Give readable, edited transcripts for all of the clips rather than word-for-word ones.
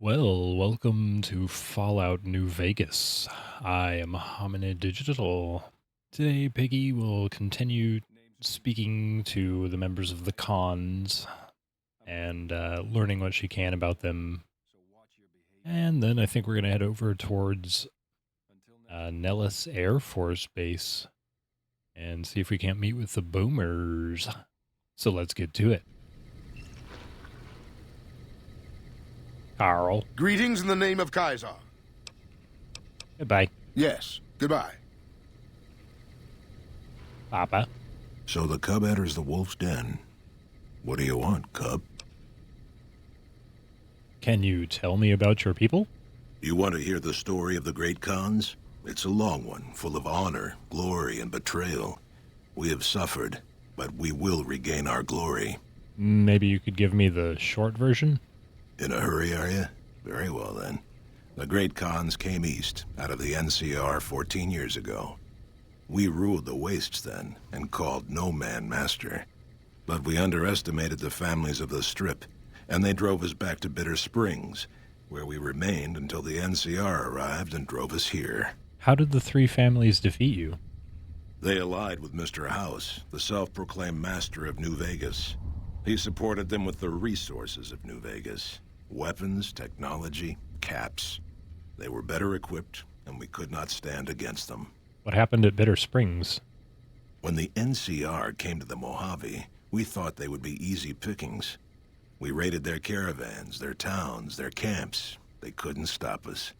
Well, welcome to Fallout New Vegas. I am Hominid Digital. Today, Piggy will continue speaking to the members of the cons and learning what she can about them. And then I think we're going to head over towards Nellis Airforce Base and see if we can't meet with the boomers. So let's get to it. Carl. Greetings in the name of Kaiser. Goodbye. Yes, goodbye. Papa. So the cub enters the wolf's den. What do you want, cub? Can you tell me about your people? You want to hear the story of the great cons? It's a long one, full of honor, glory, and betrayal. We have suffered, but we will regain our glory. Maybe you could give me the short version? In a hurry, are you? Very well, then. The great cons came east, out of the NCR 14 years ago. We ruled the wastes then, and called no man master. But we underestimated the families of the Strip, and they drove us back to Bitter Springs, where we remained until the NCR arrived and drove us here. How did the three families defeat you? They allied with Mr. House, the self-proclaimed master of New Vegas. He supported them with the resources of New Vegas. Weapons, technology, caps. They were better equipped, and we could not stand against them. What happened at Bitter Springs? When the NCR came to the Mojave, we thought they would be easy pickings. We raided their caravans, their towns, their camps. They couldn't stop us.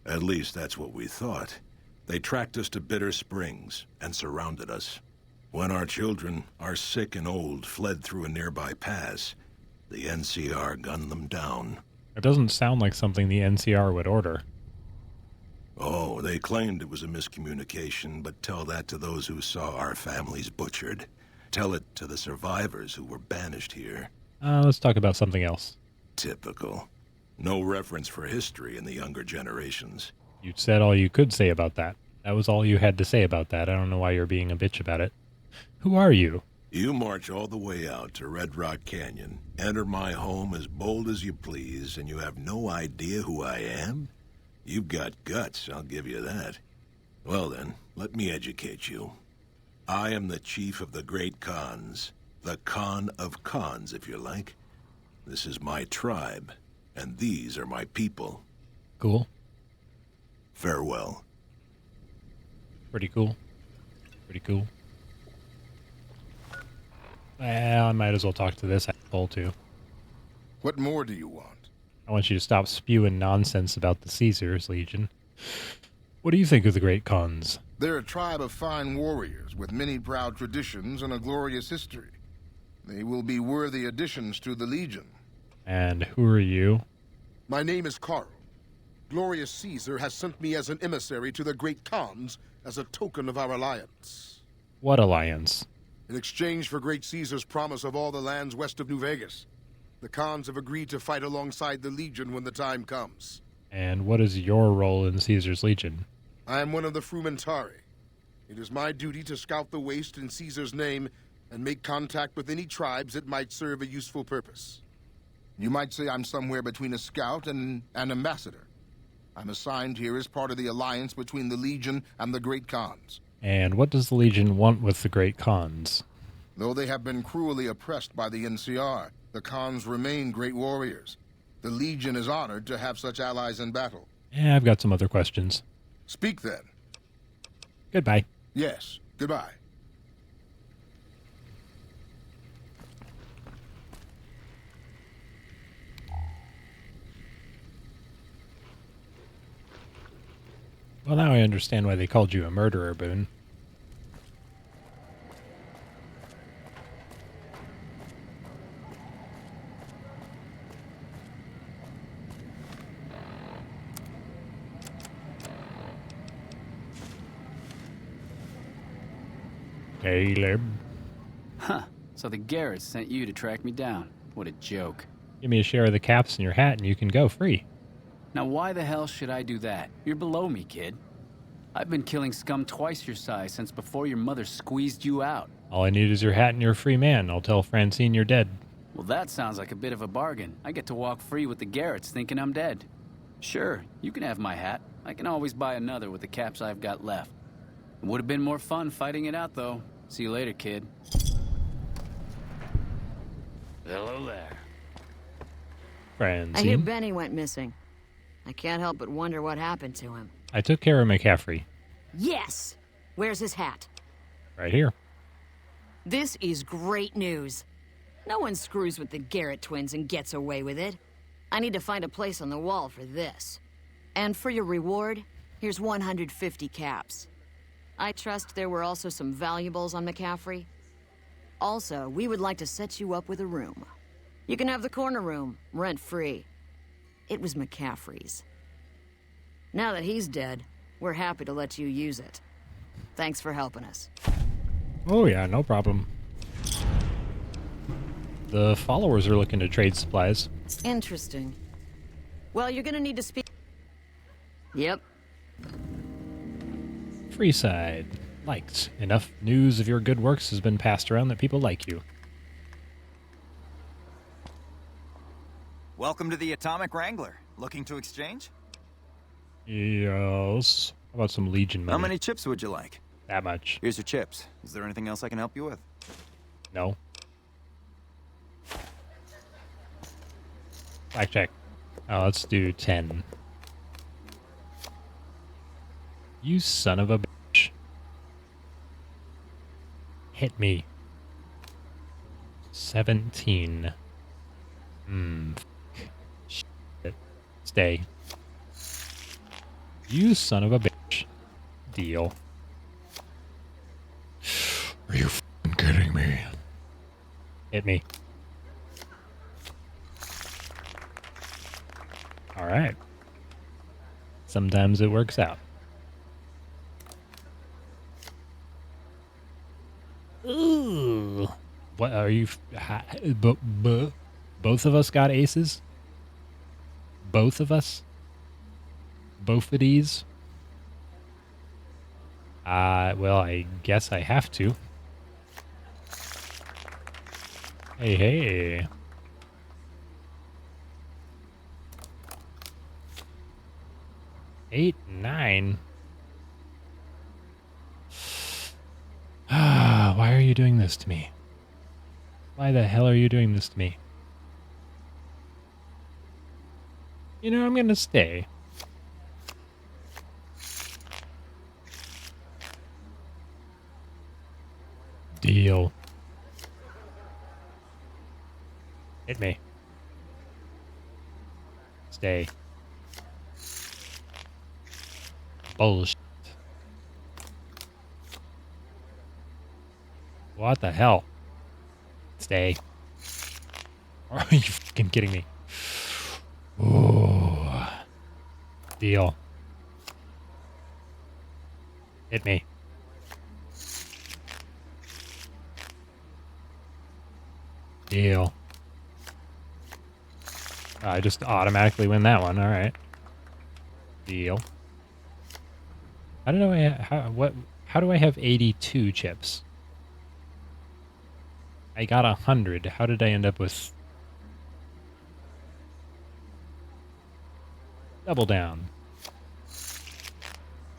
At least that's what we thought. They tracked us to Bitter Springs and surrounded us. When our children, our sick and old, fled through a nearby pass, the NCR gunned them down. It doesn't sound like something the NCR would order. Oh, they claimed it was a miscommunication, but tell that to those who saw our families butchered. Tell it to the survivors who were banished here. Let's talk about something else. Typical. No reference for history in the younger generations. You said all you could say about that. That was all you had to say about that. I don't know why you're being a bitch about it. Who are you? You march all the way out to Red Rock Canyon, enter my home as bold as you please, and you have no idea who I am? You've got guts, I'll give you that. Well then, let me educate you. I am the chief of the great cons. The con of cons, if you like. This is my tribe, and these are my people. Cool. Farewell. Pretty cool. Pretty cool. Well, I might as well talk to this asshole too. What more do you want? I want you to stop spewing nonsense about the Caesars Legion. What do you think of the great cons? They're a tribe of fine warriors with many proud traditions and a glorious history. They will be worthy additions to the Legion. And who are you? My name is Carl. Glorious Caesar has sent me as an emissary to the great cons as a token of our alliance. What alliance? In exchange for Great Caesar's promise of all the lands west of New Vegas, the cons have agreed to fight alongside the Legion when the time comes. And what is your role in Caesar's Legion? I am one of the Frumentari. It is my duty to scout the waste in Caesar's name and make contact with any tribes that might serve a useful purpose. You might say I'm somewhere between a scout and an ambassador. I'm assigned here as part of the alliance between the Legion and the Great Cons. And what does the Legion want with the great cons? Though they have been cruelly oppressed by the NCR, the cons remain great warriors. The Legion is honored to have such allies in battle. Yeah, I've got some other questions. Speak then. Goodbye. Yes, goodbye. Well, now I understand why they called you a murderer, Boone. Caleb. Huh. So the Garrets sent you to track me down. What a joke. Give me a share of the caps in your hat and you can go free. Now why the hell should I do that? You're below me, kid. I've been killing scum twice your size since before your mother squeezed you out. All I need is your hat and you're a free man. I'll tell Francine you're dead. Well, that sounds like a bit of a bargain. I get to walk free with the Garrets thinking I'm dead. Sure, you can have my hat. I can always buy another with the caps I've got left. It would have been more fun fighting it out, though. See you later, kid. Hello there. Friends. I hear Benny went missing. I can't help but wonder what happened to him. I took care of McCaffery. Yes! Where's his hat? Right here. This is great news. No one screws with the Garrett twins and gets away with it. I need to find a place on the wall for this. And for your reward, here's 150 caps. I trust there were also some valuables on McCaffery. Also, we would like to set you up with a room. You can have the corner room, rent-free. It was McCaffery's. Now that he's dead, we're happy to let you use it. Thanks for helping us. Oh yeah, no problem. The followers are looking to trade supplies. Interesting. Well, you're gonna need to speak... Yep. Freeside. Liked. Enough news of your good works has been passed around that people like you. Welcome to the Atomic Wrangler. Looking to exchange? Yes. How about some Legion money? How many chips would you like? That much. Here's your chips. Is there anything else I can help you with? No. Blackjack. Oh, let's do 10. You son of a bitch. Hit me. 17. Shit. Stay. You son of a bitch. Deal. Are you f***ing kidding me? Hit me. Alright. Sometimes it works out. Ooh. What are you... Both of us got aces? Both of us? Both of these? Well, I guess I have to. Hey, hey. Eight, 9. Why are you doing this to me? Why the hell are you doing this to me? You know, I'm gonna stay. Deal. Hit me. Stay. Bullshit. What the hell? Stay. Are you fucking kidding me? Ooh. Deal. Hit me. Deal. I just automatically win that one. All right. Deal. How do I have 82 chips? I got 100. How did I end up with double down?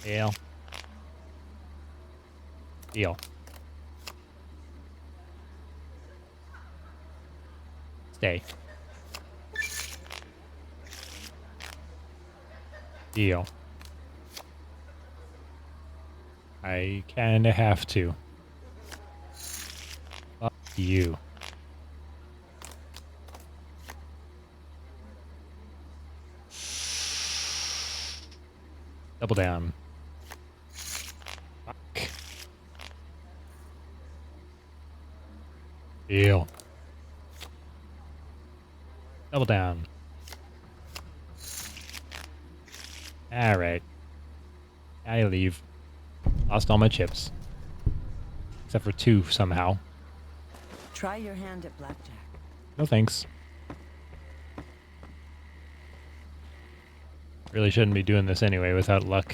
Deal. Deal. Stay. Deal. I kinda have to. Fuck you. Double down. Fuck. Deal. Double down. Alright. I leave. Lost all my chips. Except for 2 somehow. Try your hand at blackjack. No thanks. Really shouldn't be doing this anyway without luck.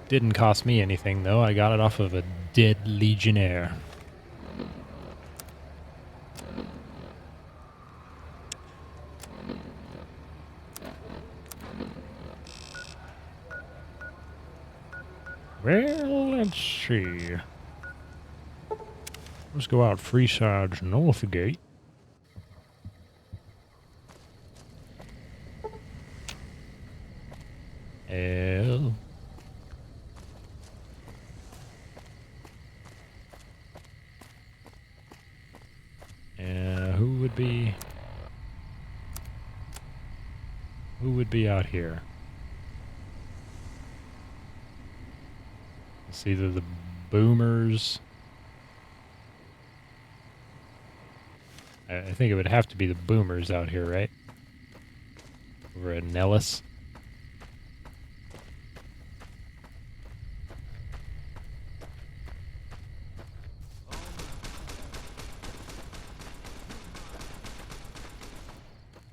Didn't cost me anything, though. I got it off of a dead Legionnaire. Well, let's see. Let's go out Freeside's North Gate. L. Who would be out here? It's either the boomers. I think it would have to be the boomers out here, right? Over at Nellis.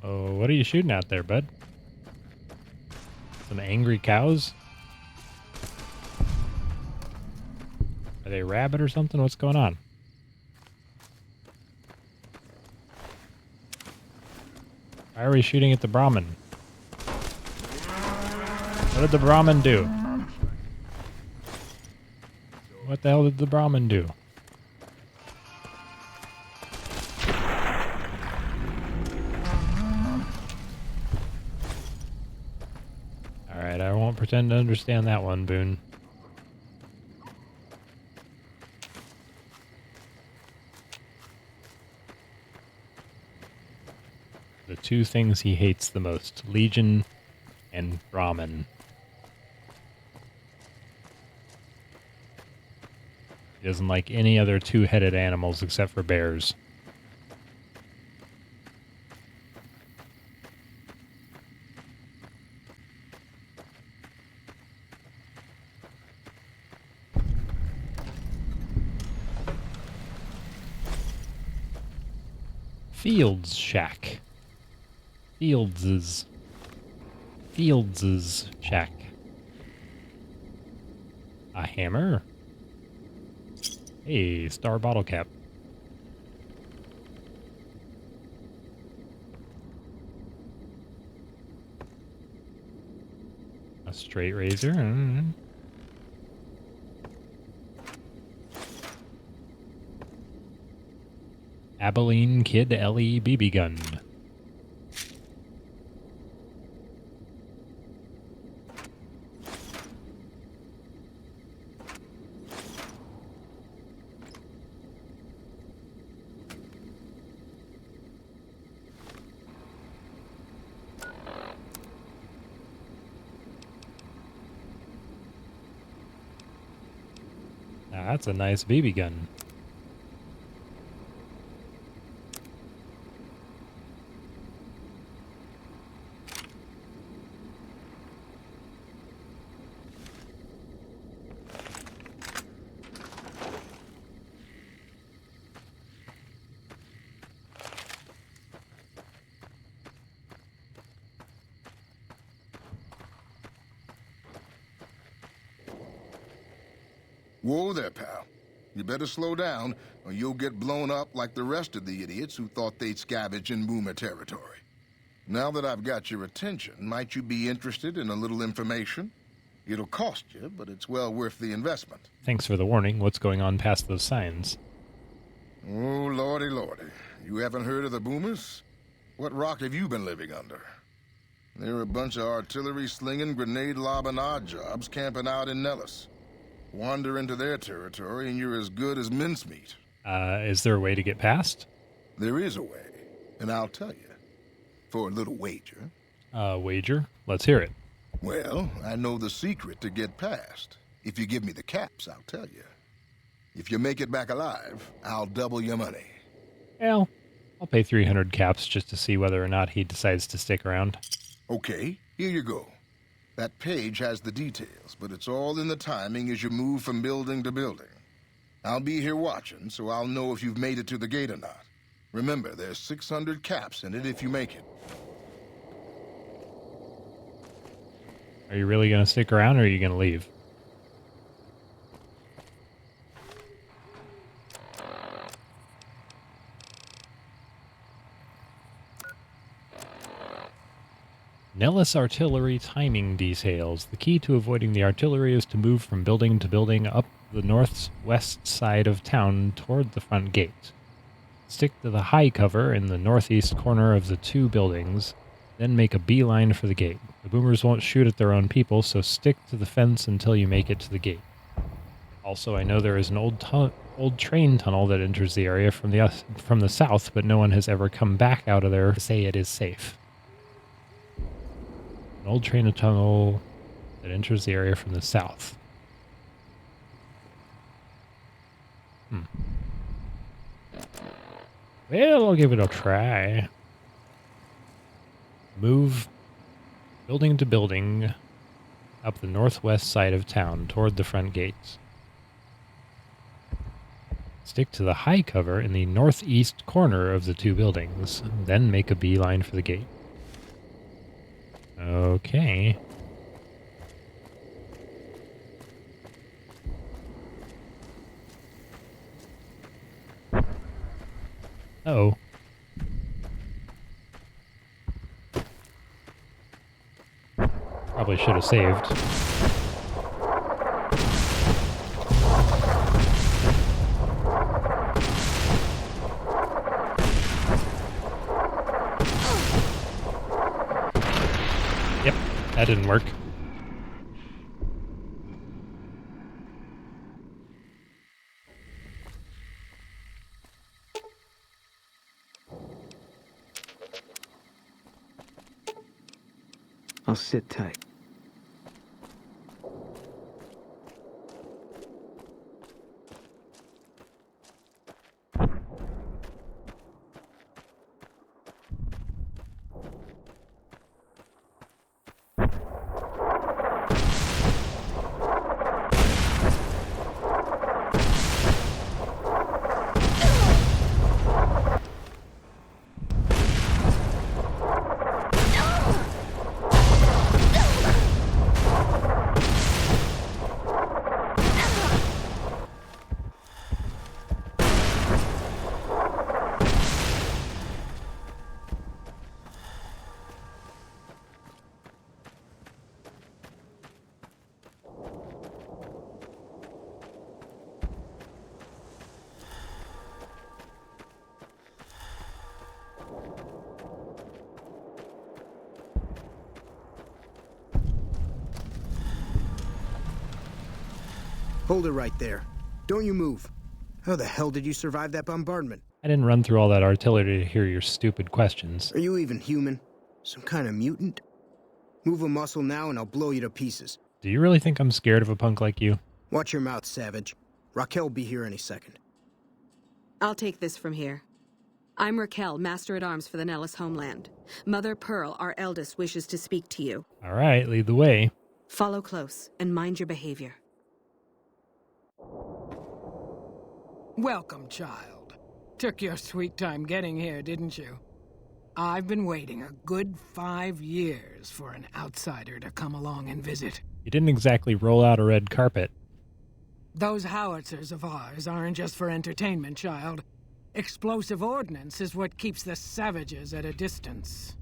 Oh, what are you shooting out there, bud? Some angry cows? Are they rabid or something? What's going on? Why are we shooting at the Brahmin? What did the Brahmin do? What the hell did the Brahmin do? Alright, I won't pretend to understand that one, Boone. The two things he hates the most, Legion and Brahmin. He doesn't like any other two-headed animals except for bears. Fields Shack. Fields' shack. A hammer. Hey, star bottle cap. A straight razor. Abilene Kid LE BB gun. Now that's a nice BB gun. Whoa there, pal. You better slow down, or you'll get blown up like the rest of the idiots who thought they'd scavenge in boomer territory. Now that I've got your attention, might you be interested in a little information? It'll cost you, but it's well worth the investment. Thanks for the warning. What's going on past those signs? Oh, lordy, lordy. You haven't heard of the boomers? What rock have you been living under? They're a bunch of artillery-slinging, grenade-lobbing odd jobs camping out in Nellis. Wander into their territory and you're as good as mincemeat. Is there a way to get past? There is a way, and I'll tell you. For a little wager. Wager? Let's hear it. Well, I know the secret to get past. If you give me the caps, I'll tell you. If you make it back alive, I'll double your money. Well, I'll pay 300 caps just to see whether or not he decides to stick around. Okay, here you go. That page has the details, but it's all in the timing as you move from building to building. I'll be here watching, so I'll know if you've made it to the gate or not. Remember, there's 600 caps in it if you make it. Are you really going to stick around, or are you going to leave? Nellis artillery timing details. The key to avoiding the artillery is to move from building to building up the northwest side of town toward the front gate. Stick to the high cover in the northeast corner of the two buildings, then make a beeline for the gate. The boomers won't shoot at their own people, so stick to the fence until you make it to the gate. Also, I know there is an old train tunnel that enters the area from the south, but no one has ever come back out of there to say it is safe. An old train tunnel that enters the area from the south. Well, I'll give it a try. Move building to building up the northwest side of town toward the front gates. Stick to the high cover in the northeast corner of the two buildings, then make a beeline for the gate. Okay. Uh-oh. Probably should have saved. Yep, that didn't work. I'll sit tight. Hold it right there. Don't you move. How the hell did you survive that bombardment? I didn't run through all that artillery to hear your stupid questions. Are you even human? Some kind of mutant? Move a muscle now and I'll blow you to pieces. Do you really think I'm scared of a punk like you? Watch your mouth, savage. Raquel will be here any second. I'll take this from here. I'm Raquel, Master-at-Arms for the Nellis homeland. Mother Pearl, our eldest, wishes to speak to you. All right, lead the way. Follow close and mind your behavior. Welcome, child. Took your sweet time getting here, didn't you? I've been waiting a good 5 years for an outsider to come along and visit. You didn't exactly roll out a red carpet. Those howitzers of ours aren't just for entertainment, child. Explosive ordnance is what keeps the savages at a distance.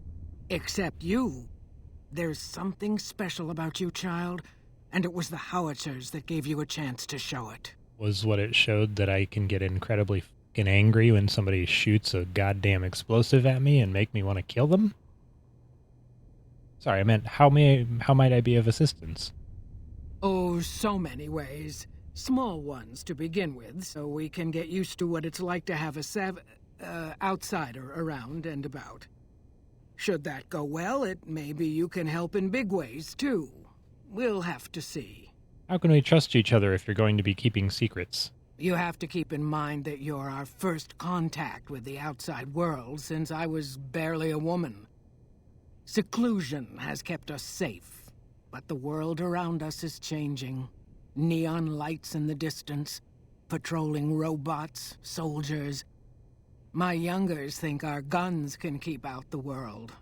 Except you. There's something special about you, child, and it was the howitzers that gave you a chance to show it. Was what it showed that I can get incredibly fucking angry when somebody shoots a goddamn explosive at me and make me want to kill them? Sorry, I meant how might I be of assistance? Oh, so many ways. Small ones to begin with, so we can get used to what it's like to have a outsider around and about. Should that go well, maybe you can help in big ways, too. We'll have to see. How can we trust each other if you're going to be keeping secrets? You have to keep in mind that you're our first contact with the outside world since I was barely a woman. Seclusion has kept us safe, but the world around us is changing. Neon lights in the distance, patrolling robots, soldiers. My youngers think our guns can keep out the world,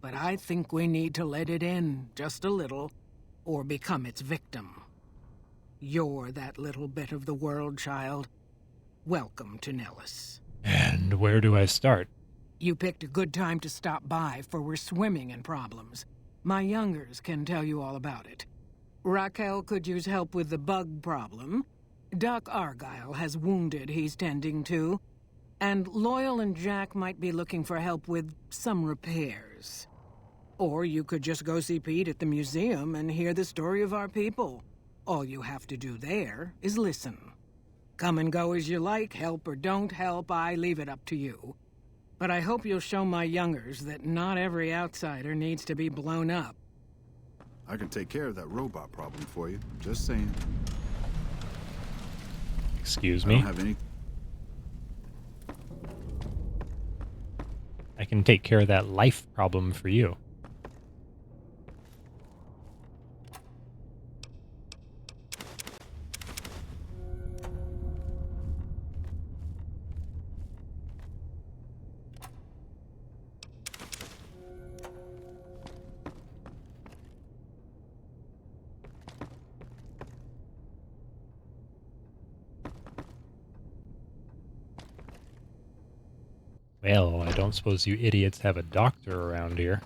but I think we need to let it in just a little, or become its victim. You're that little bit of the world, child. Welcome to Nellis. And where do I start? You picked a good time to stop by, for we're swimming in problems. My youngers can tell you all about it. Raquel could use help with the bug problem. Doc Argyle has wounded he's tending to. And Loyal and Jack might be looking for help with some repairs. Or you could just go see Pete at the museum and hear the story of our people. All you have to do there is listen. Come and go as you like, help or don't help, I leave it up to you. But I hope you'll show my youngers that not every outsider needs to be blown up. I can take care of that robot problem for you. Just saying. Excuse I me? don't have any... I can take care of that life problem for you. Well, I don't suppose you idiots have a doctor around here.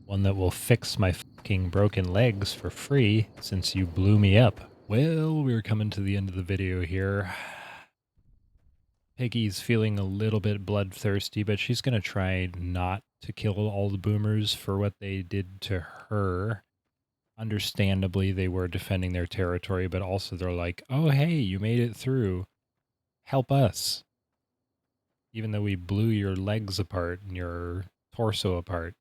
One that will fix my fucking broken legs for free, since you blew me up. Well, we're coming to the end of the video here. Piggy's feeling a little bit bloodthirsty, but she's going to try not to kill all the boomers for what they did to her. Understandably, they were defending their territory, but also they're like, oh, hey, you made it through. Help us. Even though we blew your legs apart and your torso apart.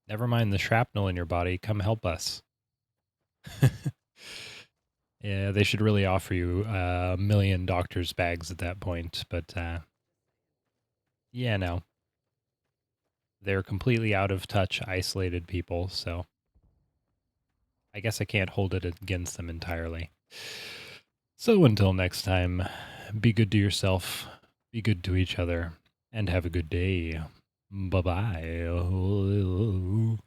Never mind the shrapnel in your body. Come help us. Yeah, they should really offer you a million doctor's bags at that point. But, yeah, no. They're completely out of touch, isolated people, so I guess I can't hold it against them entirely. So until next time, be good to yourself. Be good to each other, and have a good day. Bye-bye.